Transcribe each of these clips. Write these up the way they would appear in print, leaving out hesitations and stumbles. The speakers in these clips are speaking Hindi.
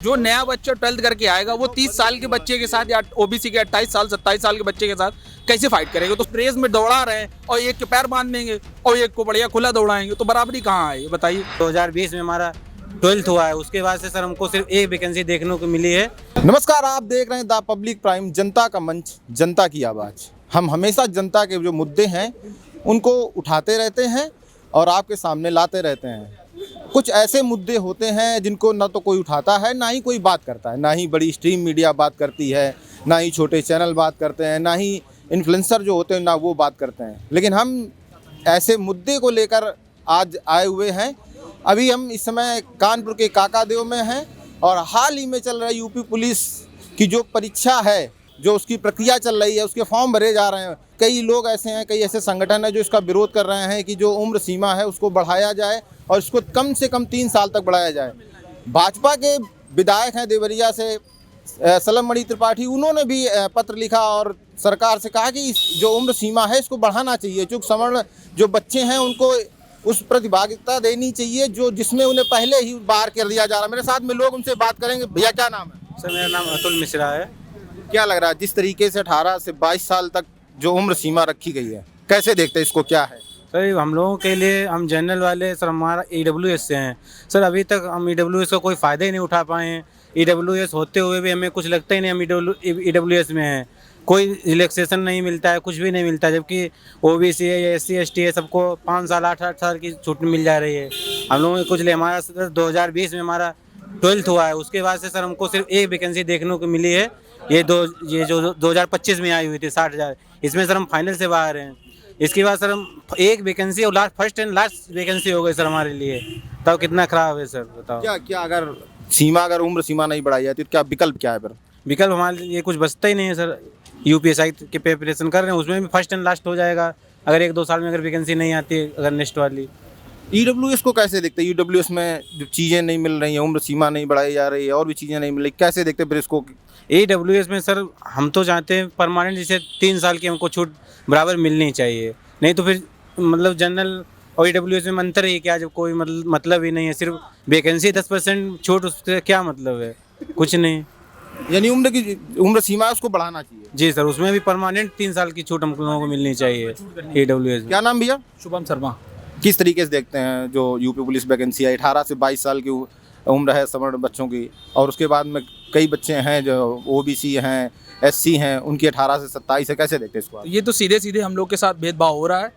जो नया बच्चा 12th करके आएगा वो 30 साल के बच्चे के साथ या ओबीसी के 28 साल 27 साल के बच्चे के साथ कैसे फाइट करेंगे। तो रेस में दौड़ा रहे हैं और एक के पैर बांध देंगे और एक को बढ़िया खुला दौड़ाएंगे, तो बराबरी कहाँ है ये बताइए। 2020 में हमारा 12th हुआ है, उसके बाद से सर हमको सिर्फ एक वैकेंसी देखने को मिली है। नमस्कार, आप देख रहे हैं द पब्लिक प्राइम, जनता का मंच, जनता की आवाज़। हम हमेशा जनता के जो मुद्दे हैं उनको उठाते रहते हैं और आपके सामने लाते रहते हैं। कुछ ऐसे मुद्दे होते हैं जिनको ना तो कोई उठाता है, ना ही कोई बात करता है, ना ही बड़ी स्ट्रीम मीडिया बात करती है, ना ही छोटे चैनल बात करते हैं, ना ही इन्फ्लुएंसर जो होते हैं ना वो बात करते हैं। लेकिन हम ऐसे मुद्दे को लेकर आज आए हुए हैं। अभी हम इस समय कानपुर के काकादेव में हैं और हाल ही में चल रही यूपी पुलिस की जो परीक्षा है, जो उसकी प्रक्रिया चल रही है, उसके फॉर्म भरे जा रहे हैं। कई लोग ऐसे हैं, कई ऐसे संगठन हैं जो इसका विरोध कर रहे हैं कि जो उम्र सीमा है उसको बढ़ाया जाए और इसको कम से कम 3 साल तक बढ़ाया जाए। भाजपा के विधायक हैं देवरिया से सलमणि त्रिपाठी, उन्होंने भी पत्र लिखा और सरकार से कहा कि जो उम्र सीमा है इसको बढ़ाना चाहिए। चूँकि सवर्ण जो बच्चे हैं उनको उस प्रतिभागिता देनी चाहिए जो जिसमें उन्हें पहले ही बाहर कर दिया जा रहा है। मेरे साथ में लोग, उनसे बात करेंगे। भैया क्या नाम है? सर मेरा नाम अतुल मिश्रा है। क्या लग रहा है जिस तरीके से 18 से 22 साल तक जो उम्र सीमा रखी गई है, कैसे देखते हैं इसको, क्या है? सर हम लोगों के लिए, हम जनरल वाले सर हमारा EWS से हैं सर। अभी तक हम EWS का कोई फ़ायदा ही नहीं उठा पाए हैं। EWS होते हुए भी हमें कुछ लगता ही नहीं हम EWS में हैं। कोई रिलैक्सेशन नहीं मिलता है, कुछ भी नहीं मिलता है, जबकि OBC है या SC ST है सबको 5 साल 8 साल की छूट मिल जा रही है। हम लोगों को कुछ ले, हमारा सर 2020 में हमारा 12th हुआ है, उसके बाद से सर हमको सिर्फ एक वैकेंसी देखने को मिली है। ये जो 2025 में आई हुई थी 60,000, इसमें सर हम फाइनल से बाहर हैं। इसके बाद सर हम एक वैकेंसी और फर्स्ट एंड लास्ट वैकेंसी हो गई सर हमारे लिए, तब कितना खराब है सर, बताओ। क्या अगर उम्र सीमा नहीं बढ़ाई जाती तो क्या विकल्प क्या है फिर? विकल्प हमारे लिए कुछ बचता ही नहीं है सर। UPSI के प्रिपरेशन कर रहे हैं, उसमें भी फर्स्ट एंड लास्ट हो जाएगा अगर 1-2 साल में अगर वैकेंसी नहीं आती अगर नेक्स्ट वाली। EWS को कैसे देखते हैं? EWS में जो चीज़ें नहीं मिल रही हैं, उम्र सीमा नहीं बढ़ाई जा रही है और भी चीज़ें नहीं मिल रही, कैसे देखते हैं फिर इसको? EWS में सर हम तो चाहते हैं परमानेंट, जैसे 3 साल की हमको छूट बराबर मिलनी चाहिए, नहीं तो फिर मतलब जनरल और EWS में अंतर ही क्या, जब कोई मतलब ही नहीं है। सिर्फ वैकेंसी 10% छूट, उससे क्या मतलब है? कुछ नहीं। यानी उम्र सीमा है उसको बढ़ाना चाहिए। जी सर, उसमें भी परमानेंट 3 साल की छूट हम लोगों को मिलनी चाहिए EWS में। क्या नाम भैया? शुभम शर्मा। किस तरीके से देखते हैं जो यूपी पुलिस वैकेंसी है? 18 से 22 साल की उम्र है सवर्ण बच्चों की, और उसके बाद में कई बच्चे हैं जो OBC हैं, SC हैं, उनकी 18 से 27 है। कैसे देखते हैं इसको? ये तो सीधे सीधे हम लोग के साथ भेदभाव हो रहा है।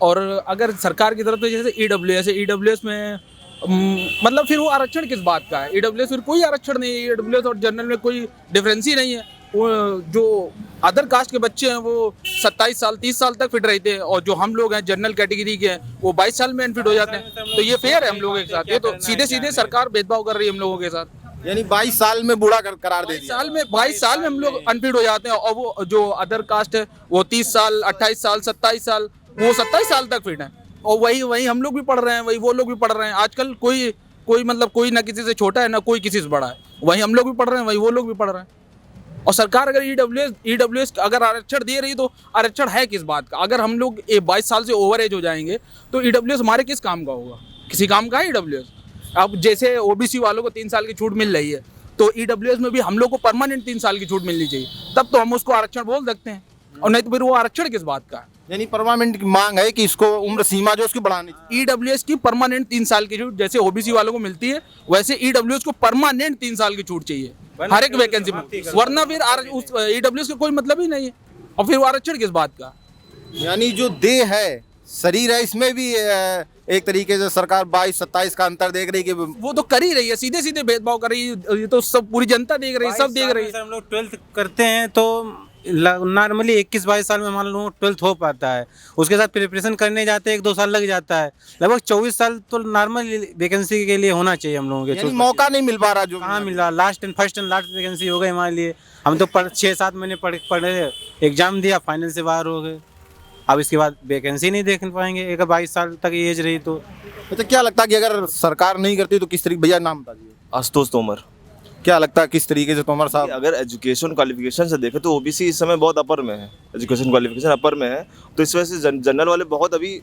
और अगर सरकार की तरफ से जैसे EWS है, EWS में मतलब फिर वो आरक्षण किस बात का है? EWS फिर कोई आरक्षण नहीं है। EWS और जनरल में कोई डिफरेंस ही नहीं है। वो जो अदर कास्ट के बच्चे हैं वो 27 साल 30 साल तक फिट रहते हैं और जो हम लोग हैं जनरल कैटेगरी के हैं वो 22 साल में अनफिट हो जाते हैं। तो ये फेयर है हम लोगों के साथ? ये तो सीधे सीधे सरकार भेदभाव कर रही है हम लोगों के साथ। यानी 22 साल में बूढ़ा करार दे दिया। 22 साल में हम लोग अनफिट हो जाते हैं और वो जो अदर कास्ट है वो 30 साल 28 साल 27 साल, वो 27 साल तक फिट है। और वही हम लोग भी पढ़ रहे हैं, वही वो लोग भी पढ़ रहे हैं। आजकल कोई मतलब कोई ना किसी से छोटा है ना कोई किसी से बड़ा है। वही हम लोग भी पढ़ रहे हैं, वही वो लोग भी पढ़ रहे हैं। और सरकार अगर EWS अगर आरक्षण दे रही है तो आरक्षण है किस बात का? अगर हम लोग 22 साल से ओवर एज हो जाएंगे तो EWS हमारे किस काम का होगा? किसी काम का है EWS? अब जैसे OBC वालों को 3 साल की छूट मिल रही है तो EWS में भी हम लोग को परमानेंट 3 साल की छूट मिलनी चाहिए, तब तो हम उसको आरक्षण बोल सकते हैं। और नहीं तो फिर वो आरक्षण किस बात का है? यानी परमानेंट की मांग है कि इसको उम्र सीमा जो उसकी बढ़ानी चाहिए। EWS की परमानेंट 3 साल की छूट जैसे OBC वालों को मिलती है, वैसे EWS को परमानेंट 3 साल की छूट चाहिए हर एक वैकेंसी में, वरना फिर EWS का कोई मतलब ही नहीं है। और फिर वो आरक्षण किस बात का? यानी जो देह है, शरीर है, इसमें भी एक तरीके से सरकार 22-27 का अंतर देख रही है कि वो तो कर ही रही है, सीधे सीधे भेदभाव कर रही है। ये तो सब पूरी जनता देख रही है, सब देख रही है। सर हम लोग 12th करते हैं तो नॉर्मली 21-22 साल में हमारे लोगों को 12th हो पाता है। उसके साथ प्रिपरेशन करने जाते हैं 1-2 साल लग जाता है। लगभग 24 साल तो नॉर्मल वैकेंसी के लिए होना चाहिए हम लोगों के। यानी मौका नहीं मिल पा रहा। जो कहाँ मिल रहा? फर्स्ट एंड लास्ट वैकेंसी हो गई हमारे लिए। हम तो 6-7 महीने पढ़े, एग्जाम दिया, फाइनल से बाहर हो गए। अब इसके बाद वैकेंसी नहीं देख पाएंगे अगर 22 साल तक एज रही तो। अच्छा, क्या लगता है कि अगर सरकार नहीं करती तो किस तरीके? भैया नाम बता दीजिए। आशुतोष तोमर। क्या लगता है किस तरीके से तोमर साहब? अगर एजुकेशन क्वालिफिकेशन से देखें तो OBC इस समय बहुत अपर में है, एजुकेशन क्वालिफिकेशन अपर में है, तो इस वजह से जनरल वाले बहुत अभी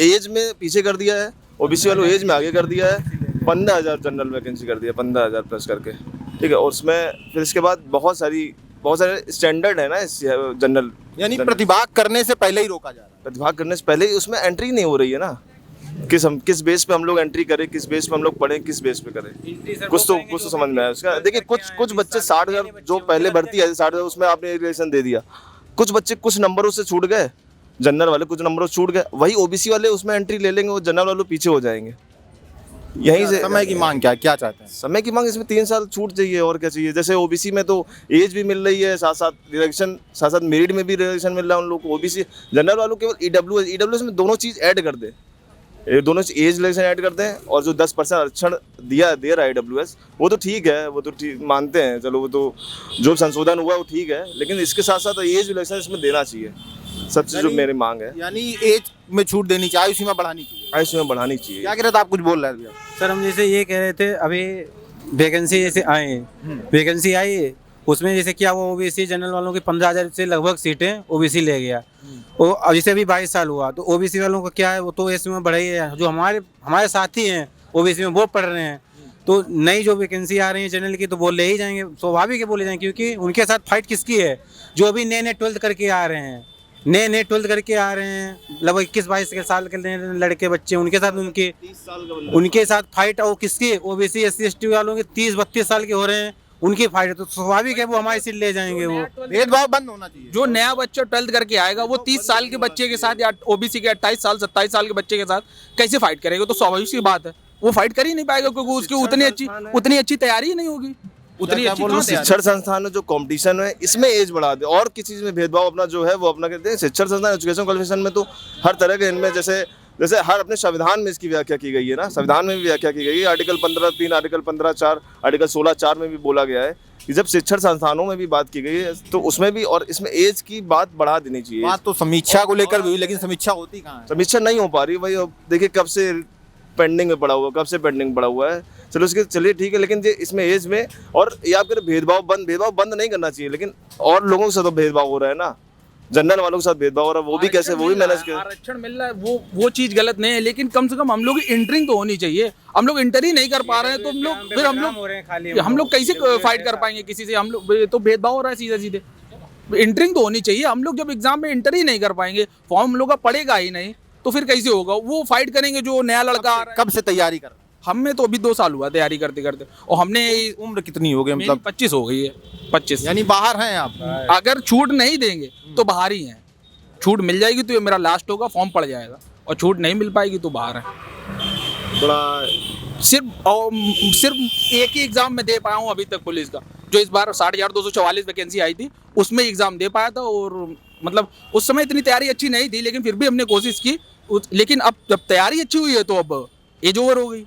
एज में पीछे कर दिया है, OBC वालों एज में आगे कर दिया है। 15,000 जनरल वैकेंसी कर दिया, 15,000 प्लस करके, ठीक है। और उसमें फिर इसके बाद बहुत सारे स्टैंडर्ड है ना इस जनरल, यानी प्रतिभाग करने से पहले ही रोका जा रहा है। प्रतिभाग करने से पहले ही उसमें एंट्री नहीं हो रही है ना। किस बेस पे हम लोग एंट्री करें, किस बेस पे हम लोग पढ़ें, किस बेस पे करें, कुछ तो समझ में आया उसका। देखिए कुछ बच्चे 60,000 जो पहले भर्ती है 60,000 उसमें आपने रिलेशन दे दिया, कुछ बच्चे कुछ नंबरों से छूट गए, जनरल वाले कुछ नंबरों से छूट गए, वही ओबीसी वाले उसमें एंट्री ले लेंगे, वो जनरल वालों पीछे हो जाएंगे। यहीं से समय की मांग क्या चाहते हैं? समय की मांग इसमें 3 साल छूट चाहिए, और क्या चाहिए। जैसे ओबीसी में तो एज भी मिल रही है, साथ साथ रिजर्वेशन, साथ साथ मेरिट में भी रिजर्वेशन मिल रहा है उन लोगों को। ओबीसी जनरल वालों केवल ईडब्ल्यूएस में दोनों चीज़ ऐड कर दे, ये दोनों एज रिलेक्शन ऐड करते हैं, और जो 10% आरक्षण दे रहा है ईडब्ल्यूएस, वो तो ठीक है, वो तो ठीक मानते हैं, चलो वो तो जो संशोधन हुआ वो ठीक है, लेकिन इसके साथ साथ एज रिलेक्शन इसमें देना चाहिए। सबसे जो मेरी मांग है, यानी एज में छूट देनी चाहिए, आयु सीमा बढ़ानी चाहिए। आयु सीमा बढ़ानी चाहिए। क्या कह रहे थे आप, कुछ बोल रहे थे भैया? सर हम जैसे ये कह रहे थे, अभी वैकेंसी जैसे वैकेंसी आई, उसमें जैसे क्या वो ओबीसी जनरल वालों की 15,000 से लगभग सीटें ओबीसी ले गया। वो अब जैसे अभी 22 साल हुआ तो ओबीसी वालों का क्या है, वो तो एस में बढ़ाई है, जो हमारे साथी हैं ओबीसी में वो पढ़ रहे हैं, तो नई जो वैकेंसी आ रही है जनरल की तो वो ले ही जाएंगे, स्वाभाविक है बोले जाएंगे, क्योंकि उनके साथ फाइट किसकी है, जो अभी नए 12th करके आ रहे हैं, नए 12th करके आ रहे हैं, लगभग 21-22 साल के नए लड़के बच्चे, उनके साथ फाइट, और किसकी, ओबीसी SC/ST वालों के 30-32 साल के हो रहे हैं, उनकी फाइट है, तो स्वाभाविक है वो हमारी सीट ले जाएंगे। वो भेदभाव बंद होना चाहिए। जो नया बच्चा 12th करके आएगा वो 30 साल के बच्चे के साथ या ओबीसी के 28 साल 27 साल के बच्चे के साथ कैसे फाइट करेगा, तो स्वाभाविक सी बात है वो फाइट कर ही नहीं पाएगा, क्योंकि उसकी उतनी अच्छी तैयारी ही नहीं होगी, उतनी अच्छी कहाँ तैयारी? शिक्षण संस्थान में जो कंपटीशन है इसमें एज बढ़ा दे, और किसी चीज़ में भेदभाव अपना जो है वो अपना कहते हैं। शिक्षण संस्थान एजुकेशन क्वालिफिकेशन में तो हर तरह के इनमें जैसे हर अपने संविधान में इसकी व्याख्या की गई है ना, संविधान में भी व्याख्या की गई है, आर्टिकल 15(3), आर्टिकल 15(4), आर्टिकल 16(4) में भी बोला गया है कि जब शिक्षण संस्थानों में भी बात की गई है तो उसमें भी, और इसमें एज की बात बढ़ा देनी चाहिए। बात तो समीक्षा को लेकर भी हुई, लेकिन समीक्षा होती कहाँ है? समीक्षा नहीं हो पा रही भाई, अब देखिए कब से पेंडिंग में पड़ा हुआ है, चलो उसके चलिए ठीक है, लेकिन इसमें एज में, और ये आप कह भेदभाव बंद नहीं करना चाहिए, लेकिन और लोगों के साथ भेदभाव हो रहा है ना, जनरल वालों के साथ भेदभाव हो रहा है, वो भी कैसे, वो भी मैनेज कर, आरक्षण मिल रहा है, वो चीज गलत नहीं है, लेकिन कम से कम हम लोग की एंट्रिंग तो होनी चाहिए। हम लोग एंटर ही नहीं कर पा रहे हैं, तो हम लोग कैसे फाइट कर पाएंगे किसी से? हम लोग तो भेदभाव हो रहा है सीधे सीधे। एंट्रिंग तो होनी चाहिए। हम लोग जब एग्जाम में एंटर ही नहीं कर पाएंगे, फॉर्म हम लोग का पड़ेगा ही नहीं, तो फिर कैसे होगा? वो फाइट करेंगे जो नया लड़का आ रहा है। कब से तैयारी कर? हमें तो अभी 2 साल हुआ तैयारी करते करते, और हमने उम्र कितनी हो गई? मतलब 25 हो गई है, 25। यानी बाहर हैं आप? अगर छूट नहीं देंगे तो बाहर ही हैं। छूट मिल जाएगी तो ये मेरा लास्ट होगा, फॉर्म पड़ जाएगा, और छूट नहीं मिल पाएगी तो बाहर है। बड़ा सिर्फ एक ही एग्जाम में दे पाया हूँ अभी तक पुलिस का, जो इस बार 60,244 वैकेंसी आई थी, उसमें एग्जाम दे पाया था। और मतलब उस समय इतनी तैयारी अच्छी नहीं थी, लेकिन फिर भी हमने कोशिश की। लेकिन अब जब तैयारी अच्छी हुई है तो अब एज ओवर हो गई।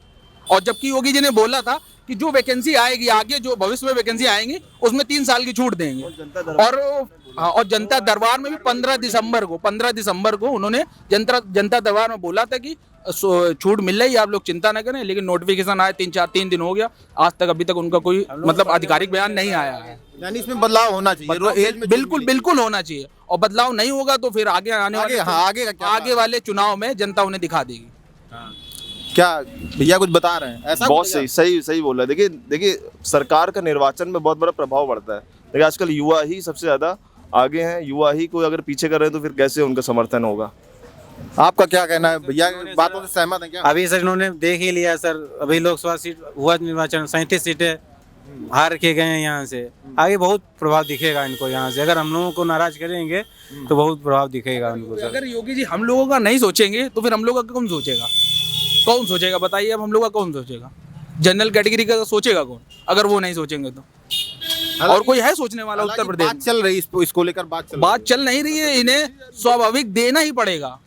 और जबकि योगी जी ने बोला था कि जो वैकेंसी आएगी आगे, जो भविष्य में वैकेंसी आएंगी, उसमें 3 साल की छूट देंगे। और जनता दरबार में भी 15 दिसंबर को उन्होंने जनता दरबार में बोला था कि छूट मिल रही है, आप लोग चिंता न करें। लेकिन नोटिफिकेशन आए 3 दिन हो गया, आज तक अभी तक उनका कोई मतलब आधिकारिक बयान नहीं आया है। यानी इसमें बदलाव होना चाहिए, बिल्कुल होना चाहिए। और बदलाव नहीं होगा तो फिर आगे आने आगे वाले चुनाव में जनता उन्हें दिखा देगी। क्या भैया कुछ बता रहे हैं? ऐसा बहुत सही बोल रहा है। देखिए सरकार का निर्वाचन में बहुत बड़ा प्रभाव पड़ता है। देखिए आजकल युवा ही सबसे ज्यादा आगे हैं, युवा ही को अगर पीछे कर रहे हैं तो फिर कैसे उनका समर्थन होगा? आपका क्या कहना है भैया? बातों से सहमत है क्या? अभी सर इन्होंने देख ही लिया सर, अभी लोकसभा सीट हुआ निर्वाचन, 37 सीटें हार के गए हैं यहाँ से। आगे बहुत प्रभाव दिखेगा इनको यहाँ से, अगर हम लोगों को नाराज करेंगे तो बहुत प्रभाव दिखेगा उनको सर। अगर योगी जी हम लोगों का नहीं सोचेंगे तो फिर हम लोगों का कौन सोचेगा? बताइए, अब हम लोग का कौन सोचेगा? जनरल कैटेगरी का सोचेगा कौन, अगर वो नहीं सोचेंगे तो? और कोई है सोचने वाला उत्तर प्रदेश? बात चल रही इसको लेकर, बात चल नहीं रही है। इन्हें स्वाभाविक देना ही पड़ेगा,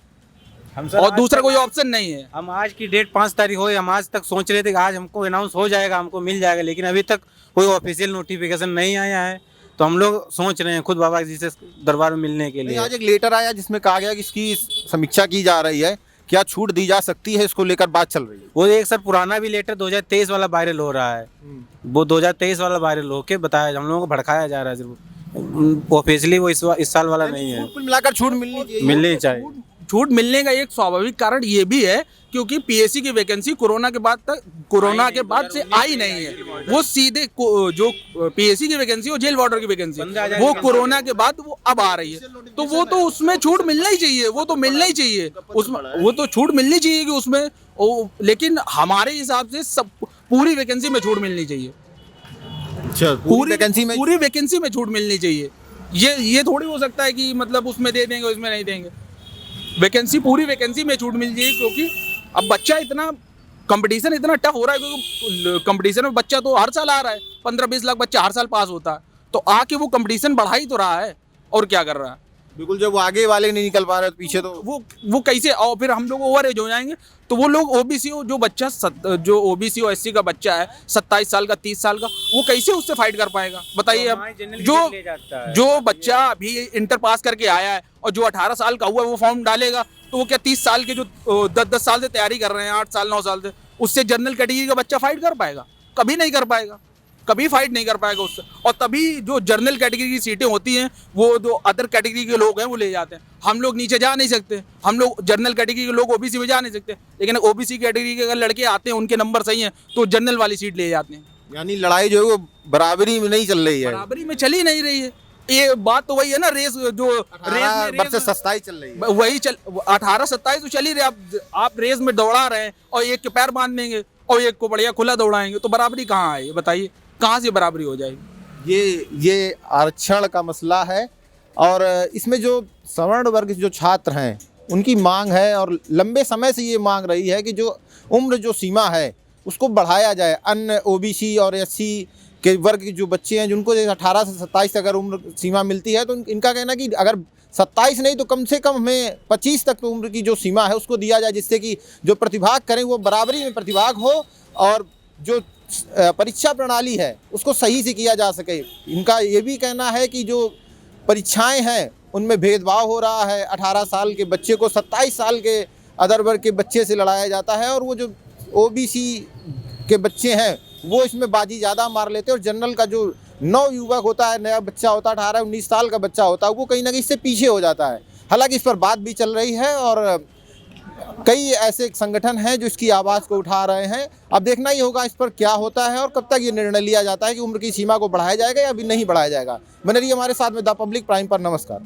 और दूसरा कोई ऑप्शन नहीं है। हम आज की डेट 5 तारीख हो, हम आज तक सोच रहे थे कि आज हमको अनाउंस हो जाएगा, हमको मिल जाएगा, लेकिन अभी तक कोई ऑफिशियल नोटिफिकेशन नहीं आया है। तो हम लोग सोच रहे हैं खुद बाबा जी से दरबार में मिलने के लिए। आज एक लेटर आया जिसमें कहा गया कि इसकी समीक्षा की जा रही है, क्या छूट दी जा सकती है, इसको लेकर बात चल रही है। वो एक सर पुराना भी लेटर 2023 वाला वायरल हो रहा है, वो 2023 वाला वायरल होके बताया, हम लोगों को भड़काया जा रहा है। सिर्फ ऑफिशियली वो इस साल वाला नहीं है। कुल मिलाकर छूट मिलनी चाहिए। छूट मिलने का एक स्वाभाविक कारण ये भी है क्योंकि पीएससी की वैकेंसी कोरोना के बाद से आई नहीं है। वो सीधे जो पीएससी की वैकेंसी वो जेल वार्डर की वैकेंसी वो कोरोना के बाद वो अब आ रही है, तो वो तो उसमें छूट मिलना ही चाहिए, वो तो मिलना ही चाहिए उसमें, वो तो छूट मिलनी चाहिए कि उसमें लेकिन हमारे हिसाब से सब पूरी वैकेंसी में छूट मिलनी चाहिए। अच्छा, पूरी वैकेंसी में छूट मिलनी चाहिए। ये थोड़ी हो सकता है कि मतलब उसमें दे देंगे उसमें नहीं देंगे। पूरी वैकेंसी में छूट मिल जाएगी क्योंकि अब बच्चा इतना कंपटीशन इतना टफ हो रहा है क्योंकि कंपटीशन में बच्चा तो हर साल आ रहा है, 15-20 लाख बच्चा हर साल पास होता है, तो आके वो कंपटीशन बढ़ा ही तो रहा है और क्या कर रहा है। बिल्कुल, जब वो आगे वाले नहीं निकल पा रहे तो पीछे तो वो कैसे, और फिर हम लोग ओवर एज हो जाएंगे तो वो लोग ओबीसी जो ओबीसी और एससी का बच्चा है 27 साल का 30 साल का, वो कैसे उससे फाइट कर पाएगा बताइए। अब जो बच्चा अभी इंटर पास करके आया है और जो 18 साल का हुआ है वो फॉर्म डालेगा तो वो क्या 30 साल के जो 10 साल से तैयारी कर रहे हैं 8 साल 9 साल से, उससे जनरल कैटेगरी का बच्चा फाइट कर पाएगा? कभी नहीं कर पाएगा, कभी फाइट नहीं कर पाएगा उससे। और तभी जो जनरल कैटेगरी की सीटें होती हैं वो जो अदर कैटेगरी के लोग हैं वो ले जाते हैं। हम लोग नीचे जा नहीं सकते, हम लोग जनरल कैटेगरी के लोग ओबीसी में जा नहीं सकते, लेकिन ओबीसी कैटेगरी के अगर लड़के आते हैं उनके नंबर सही हैं तो जनरल वाली सीट ले जाते हैं। यानी लड़ाई जो है वो बराबरी में नहीं चल रही है, बराबरी में चल ही नहीं रही है। ये बात तो वही है ना, रेस वर्सेस 27 चल रही है, वही 18-27 तो चल ही रहे। आप रेस में दौड़ा रहे हैं और एक के पैर बांध देंगे और एक को बढ़िया खुला दौड़ाएंगे तो बराबरी कहाँ है बताइए, कहाँ से बराबरी हो जाएगी? ये आरक्षण का मसला है और इसमें जो सवर्ण वर्ग के जो छात्र हैं उनकी मांग है और लंबे समय से ये मांग रही है कि जो उम्र जो सीमा है उसको बढ़ाया जाए। अन्य ओबीसी और एससी के वर्ग के जो बच्चे हैं जिनको 18 से 27 अगर उम्र सीमा मिलती है तो इनका कहना कि अगर 27 नहीं तो कम से कम हमें 25 तक तो उम्र की जो सीमा है उसको दिया जाए, जिससे कि जो प्रतिभाग करें वो बराबरी में प्रतिभाग हो और जो परीक्षा प्रणाली है उसको सही से किया जा सके। इनका ये भी कहना है कि जो परीक्षाएं हैं उनमें भेदभाव हो रहा है, 18 साल के बच्चे को 27 साल के अदर वर्ग के बच्चे से लड़ाया जाता है और वो जो ओबीसी के बच्चे हैं वो इसमें बाजी ज़्यादा मार लेते हैं और जनरल का जो नव युवक होता है, नया बच्चा होता है, 18-19 साल का बच्चा होता है, वो कहीं ना कहीं इससे पीछे हो जाता है। हालांकि इस पर बात भी चल रही है और कई ऐसे संगठन हैं जो इसकी आवाज़ को उठा रहे हैं। अब देखना ही होगा इस पर क्या होता है और कब तक ये निर्णय लिया जाता है कि उम्र की सीमा को बढ़ाया जाएगा या अभी नहीं बढ़ाया जाएगा। बने रहिए हमारे साथ में द पब्लिक प्राइम पर। नमस्कार।